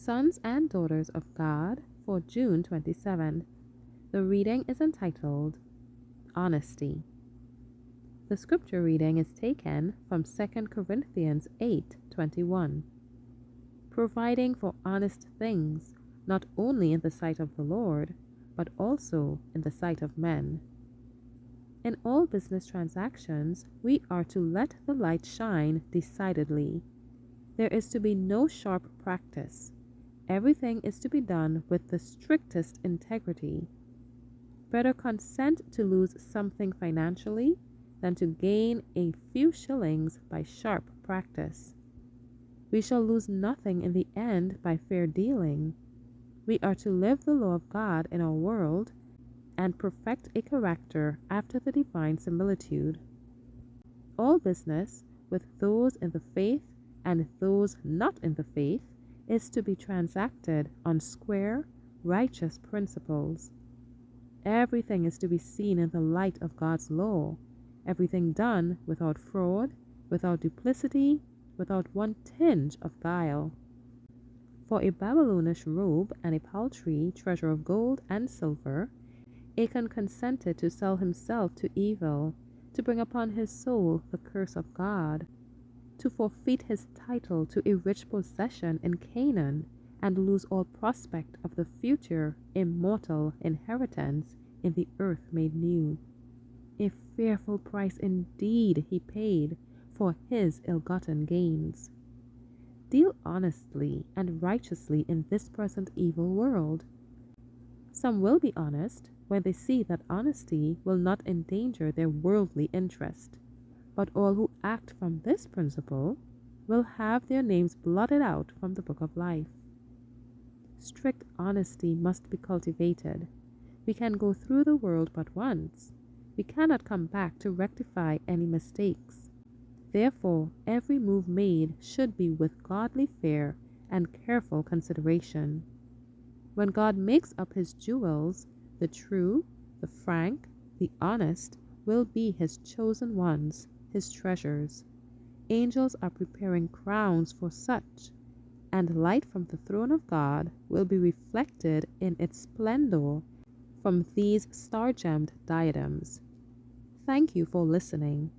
Sons and Daughters of God for June 27th. The reading is entitled Honesty. The scripture reading is taken from 2 Corinthians 8:21. Providing for honest things, not only in the sight of the Lord, but also in the sight of men. In all business transactions, we are to let the light shine decidedly. There is to be no sharp practice. Everything is to be done with the strictest integrity. Better consent to lose something financially than to gain a few shillings by sharp practice. We shall lose nothing in the end by fair dealing. We are to live the law of God in our world and perfect a character after the divine similitude. All business, with those in the faith and those not in the faith, is to be transacted on square, righteous principles. Everything is to be seen in the light of God's law, everything done without fraud, without duplicity, without one tinge of guile. For a Babylonish robe and a paltry treasure of gold and silver, Achan consented to sell himself to evil, to bring upon his soul the curse of God, to forfeit his title to a rich possession in Canaan, and lose all prospect of the future immortal inheritance in the earth made new. A fearful price indeed he paid for his ill-gotten gains. Deal honestly and righteously in this present evil world. Some will be honest when they see that honesty will not endanger their worldly interest, but all who act from this principle will have their names blotted out from the book of life. Strict honesty must be cultivated. We can go through the world but once. We cannot come back to rectify any mistakes. Therefore, every move made should be with godly fear and careful consideration. When God makes up his jewels, the true, the frank, the honest will be his chosen ones, his treasures. Angels are preparing crowns for such, and light from the throne of God will be reflected in its splendor from these star-gemmed diadems. Thank you for listening.